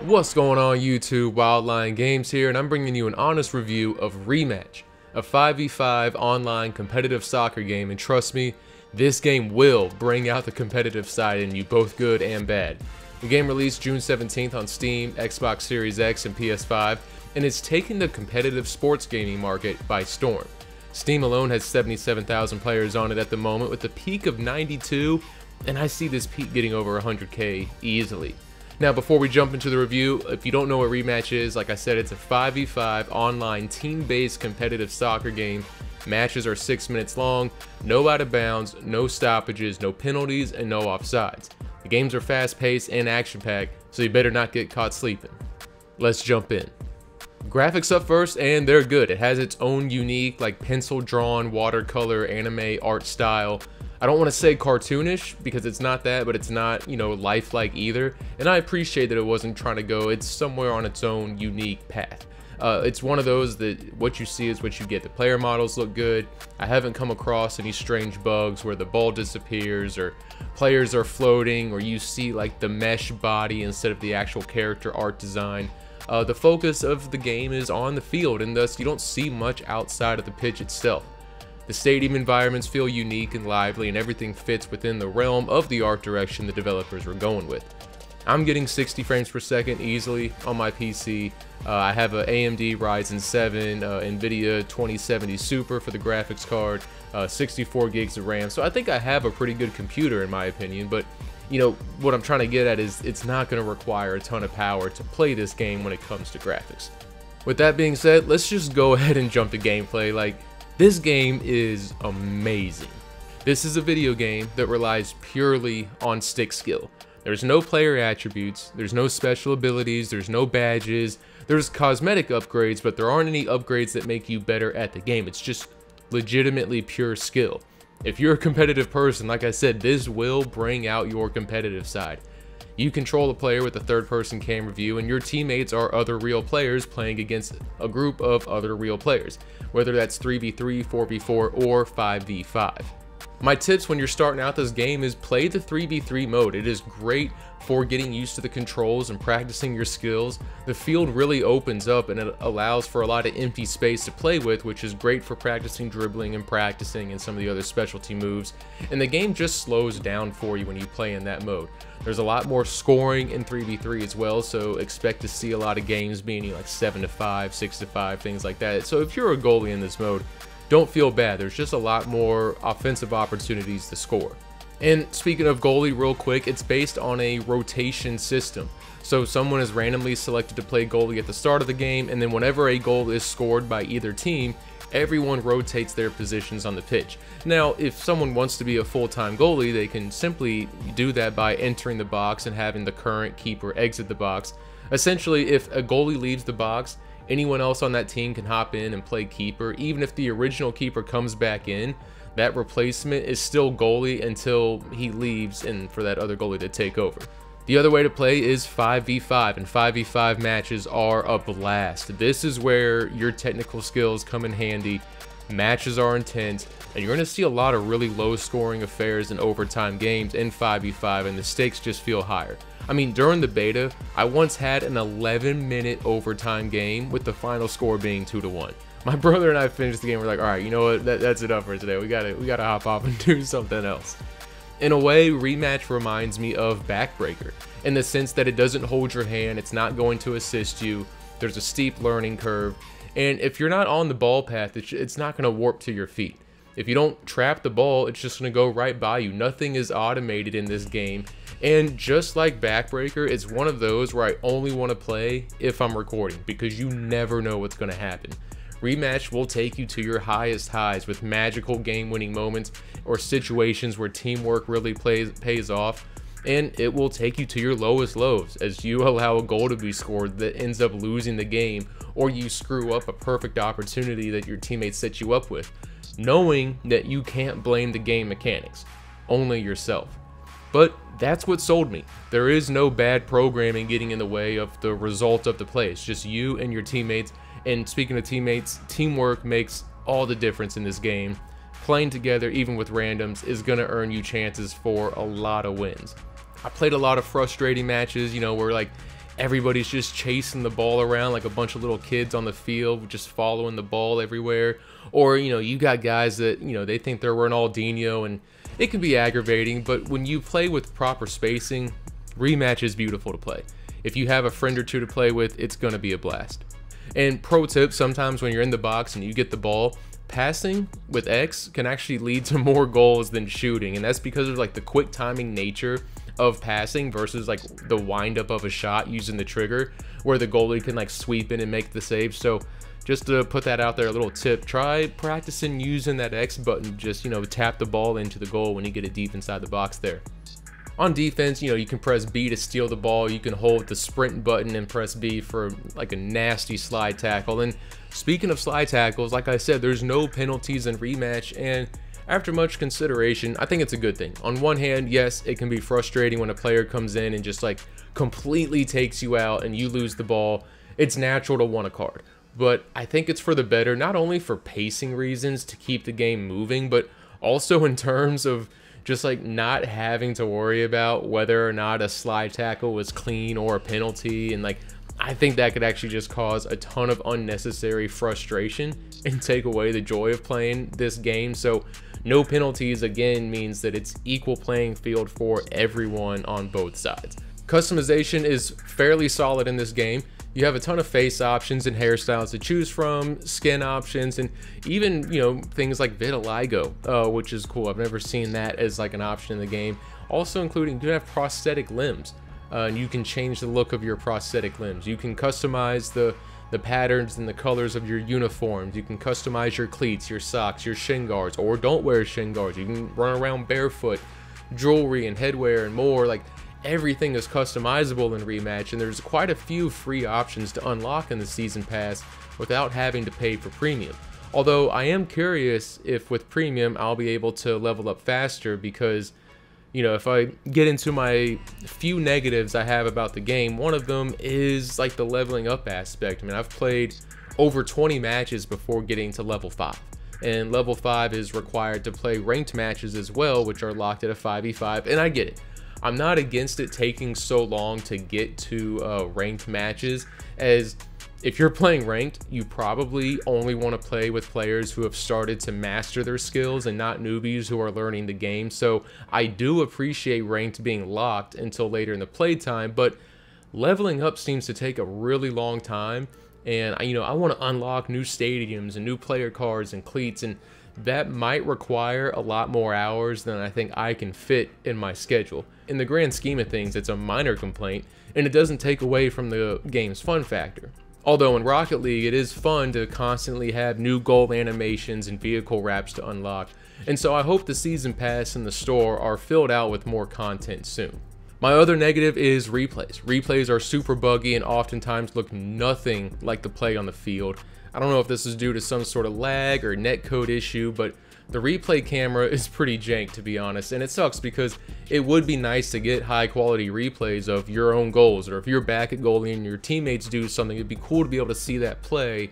What's going on YouTube? WildLion Games here, and I'm bringing you an honest review of Rematch, a 5v5 online competitive soccer game, and trust me, this game will bring out the competitive side in you, both good and bad. The game released June 17th on Steam, Xbox Series X, and PS5, and it's taking the competitive sports gaming market by storm. Steam alone has 77,000 players on it at the moment, with a peak of 92, and I see this peak getting over 100k easily. Now, before we jump into the review, if you don't know what Rematch is, like I said, it's a 5v5 online team-based competitive soccer game. Matches are 6 minutes long, no out of bounds, no stoppages, no penalties, and no offsides. The games are fast-paced and action-packed, so you better not get caught sleeping. Let's jump in. Graphics up first, and they're good. It has its own unique, like, pencil-drawn, watercolor, anime art style. I don't want to say cartoonish because it's not that, but it's not, lifelike either. And I appreciate that it wasn't trying to go, it's somewhere on its own unique path. It's one of those that what you see is what you get. The player models look good. I haven't come across any strange bugs where the ball disappears or players are floating or you see like the mesh body instead of the actual character art design. The focus of the game is on the field, and thus you don't see much outside of the pitch itself. The stadium environments feel unique and lively, and everything fits within the realm of the art direction the developers were going with. I'm getting 60 frames per second easily on my PC. I have an AMD Ryzen 7 NVIDIA 2070 Super for the graphics card, 64 gigs of RAM, so I think I have a pretty good computer in my opinion, but what I'm trying to get at is it's not going to require a ton of power to play this game when it comes to graphics. With that being said, let's just go ahead and jump to gameplay. This game is amazing. This is a video game that relies purely on stick skill. There's no player attributes, there's no special abilities, there's no badges, there's cosmetic upgrades, but there aren't any upgrades that make you better at the game. It's just legitimately pure skill. If you're a competitive person, like I said, this will bring out your competitive side. You control the player with a third-person camera view, and your teammates are other real players playing against a group of other real players, whether that's 3v3, 4v4, or 5v5. My tips when you're starting out this game is play the 3v3 mode. It is great for getting used to the controls and practicing your skills. The field really opens up and it allows for a lot of empty space to play with, which is great for practicing dribbling and practicing and some of the other specialty moves. And the game just slows down for you when you play in that mode. There's a lot more scoring in 3v3 as well, so expect to see a lot of games being like 7-5, 6-5, things like that. So if you're a goalie in this mode, don't feel bad. There's just a lot more offensive opportunities to score. And speaking of goalie, real quick, it's based on a rotation system. So someone is randomly selected to play goalie at the start of the game, and then whenever a goal is scored by either team, everyone rotates their positions on the pitch. Now, if someone wants to be a full-time goalie, they can simply do that by entering the box and having the current keeper exit the box. Essentially, if a goalie leaves the box, anyone else on that team can hop in and play keeper. Even if the original keeper comes back in, that replacement is still goalie until he leaves and for that other goalie to take over. The other way to play is 5v5, and 5v5 matches are a blast. This is where your technical skills come in handy. Matches are intense, and you're going to see a lot of really low scoring affairs in overtime games in 5v5, and the stakes just feel higher. I mean, during the beta, I once had an 11-minute overtime game with the final score being 2-1. My brother and I finished the game. We're like, all right, you know what? That's enough for today. We gotta hop off and do something else. In a way, Rematch reminds me of Backbreaker in the sense that it doesn't hold your hand. It's not going to assist you. There's a steep learning curve, and if you're not on the ball path, it's not going to warp to your feet. If you don't trap the ball, it's just going to go right by you. Nothing is automated in this game. And just like Backbreaker, it's one of those where I only want to play if I'm recording, because you never know what's going to happen. Rematch will take you to your highest highs with magical game-winning moments or situations where teamwork really pays off, and it will take you to your lowest lows as you allow a goal to be scored that ends up losing the game, or you screw up a perfect opportunity that your teammates set you up with, knowing that you can't blame the game mechanics, only yourself. But that's what sold me. There is no bad programming getting in the way of the result of the play. It's just you and your teammates. And speaking of teammates, teamwork makes all the difference in this game. Playing together, even with randoms, is going to earn you chances for a lot of wins. I played a lot of frustrating matches, where like everybody's just chasing the ball around like a bunch of little kids on the field, just following the ball everywhere. Or, you know, you got guys that, you know, they think they're Ronaldinho, and it can be aggravating, but when you play with proper spacing, Rematch is beautiful to play. If you have a friend or two to play with, it's going to be a blast. And pro tip, sometimes when you're in the box and you get the ball, passing with X can actually lead to more goals than shooting, and that's because of like the quick timing nature of passing versus like the wind up of a shot using the trigger, where the goalie can like sweep in and make the save. So just to put that out there, a little tip, try practicing using that X button, just, you know, tap the ball into the goal when you get it deep inside the box there. On defense, you know, you can press B to steal the ball, you can hold the sprint button and press B for like a nasty slide tackle. And speaking of slide tackles, like I said, there's no penalties in Rematch, and after much consideration, I think it's a good thing. On one hand, yes, it can be frustrating when a player comes in and just like completely takes you out and you lose the ball. It's natural to want a card, but I think it's for the better, not only for pacing reasons to keep the game moving, but also in terms of just like not having to worry about whether or not a slide tackle was clean or a penalty. And like, I think that could actually just cause a ton of unnecessary frustration and take away the joy of playing this game. So no penalties, again, means that it's equal playing field for everyone on both sides. Customization is fairly solid in this game. You have a ton of face options and hairstyles to choose from, skin options, and even, you know, things like vitiligo, which is cool. I've never seen that as like an option in the game. Also including, you have prosthetic limbs, and you can change the look of your prosthetic limbs. You can customize the patterns and the colors of your uniforms. You can customize your cleats, your socks, your shin guards, or don't wear shin guards. You can run around barefoot, jewelry and headwear and more. Like, everything is customizable in Rematch, and there's quite a few free options to unlock in the season pass without having to pay for premium. Although I am curious if with premium I'll be able to level up faster, because, you know, if I get into my few negatives I have about the game, one of them is like the leveling up aspect. I mean, I've played over 20 matches before getting to level 5. And level 5 is required to play ranked matches as well, which are locked at a 5v5, and I get it. I'm not against it taking so long to get to ranked matches, as if you're playing ranked, you probably only want to play with players who have started to master their skills and not newbies who are learning the game. So I do appreciate ranked being locked until later in the playtime, but leveling up seems to take a really long time, and you know, I want to unlock new stadiums and new player cards and cleats, and that might require a lot more hours than I think I can fit in my schedule. In the grand scheme of things, it's a minor complaint, and it doesn't take away from the game's fun factor. Although in Rocket League, it is fun to constantly have new goal animations and vehicle wraps to unlock, and so I hope the season pass and the store are filled out with more content soon. My other negative is replays. Replays are super buggy and oftentimes look nothing like the play on the field. I don't know if this is due to some sort of lag or netcode issue, but the replay camera is pretty jank, to be honest, and it sucks because it would be nice to get high quality replays of your own goals, or if you're back at goalie and your teammates do something, it'd be cool to be able to see that play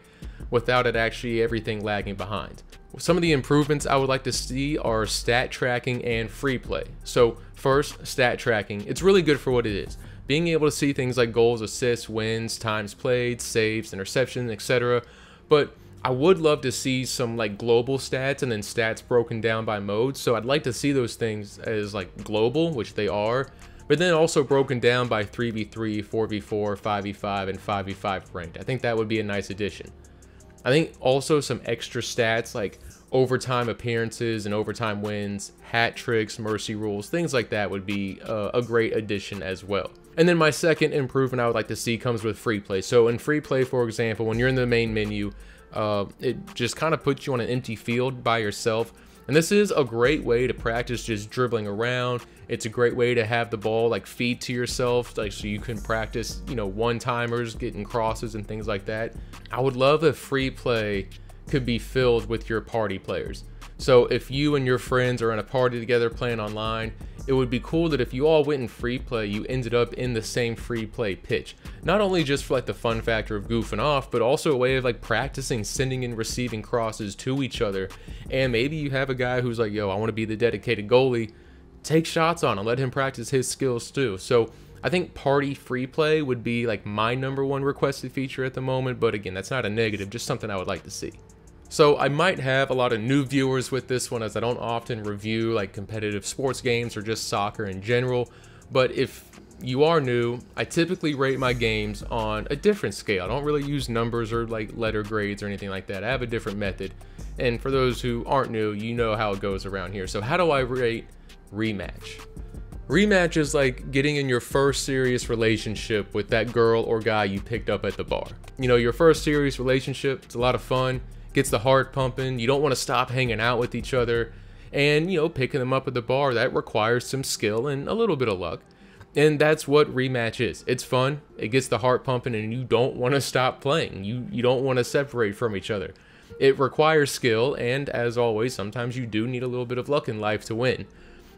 without it actually everything lagging behind. Some of the improvements I would like to see are stat tracking and free play. So first, stat tracking. It's really good for what it is. Being able to see things like goals, assists, wins, times played, saves, interceptions, etc. But I would love to see some like global stats and then stats broken down by mode. So I'd like to see those things as like global, which they are, but then also broken down by 3v3, 4v4, 5v5, and 5v5 ranked. I think that would be a nice addition. I think also some extra stats like overtime appearances and overtime wins, hat tricks, mercy rules, things like that would be a great addition as well. And then my second improvement I would like to see comes with free play. So in free play, for example, when you're in the main menu, it just kind of puts you on an empty field by yourself. And this is a great way to practice just dribbling around. It's a great way to have the ball like feed to yourself, like so you can practice, you know, one-timers, getting crosses and things like that. I would love if free play could be filled with your party players. So if you and your friends are in a party together playing online, it would be cool that if you all went in free play, you ended up in the same free play pitch. Not only just for like the fun factor of goofing off, but also a way of like practicing sending and receiving crosses to each other. And maybe you have a guy who's like, yo, I want to be the dedicated goalie. Take shots on him, let him practice his skills too. So I think party free play would be like my #1 requested feature at the moment, but again, that's not a negative, just something I would like to see. So I might have a lot of new viewers with this one, as I don't often review like competitive sports games or just soccer in general. But if you are new, I typically rate my games on a different scale. I don't really use numbers or like letter grades or anything like that. I have a different method. And for those who aren't new, you know how it goes around here. So how do I rate Rematch? Rematch is like getting in your first serious relationship with that girl or guy you picked up at the bar. You know, your first serious relationship, it's a lot of fun, gets the heart pumping, you don't want to stop hanging out with each other, and you know, picking them up at the bar, that requires some skill and a little bit of luck. And that's what Rematch is. It's fun, it gets the heart pumping, and you don't want to stop playing. You don't want to separate from each other. It requires skill, and as always, sometimes you do need a little bit of luck in life to win.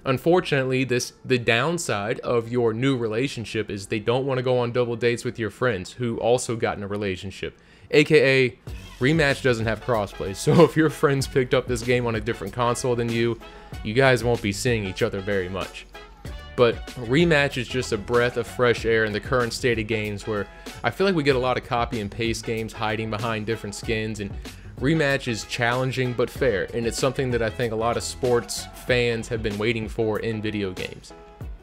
Unfortunately, the downside of your new relationship is they don't want to go on double dates with your friends who also got in a relationship. AKA, Rematch doesn't have crossplay, so if your friends picked up this game on a different console than you guys won't be seeing each other very much. But Rematch is just a breath of fresh air in the current state of games, where I feel like we get a lot of copy and paste games hiding behind different skins, and Rematch is challenging but fair, and it's something that I think a lot of sports fans have been waiting for in video games.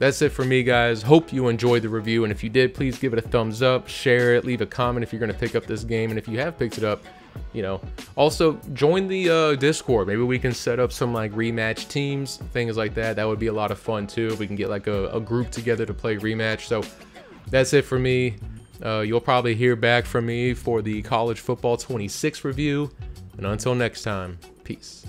That's it for me, guys. Hope you enjoyed the review, and if you did, please give it a thumbs up, share it, leave a comment if you're going to pick up this game, and if you have picked it up, you know, also join the Discord. Maybe we can set up some like Rematch teams, things like that. That would be a lot of fun too, if we can get like a group together to play Rematch. So that's it for me. You'll probably hear back from me for the College Football 26 review, and until next time, peace.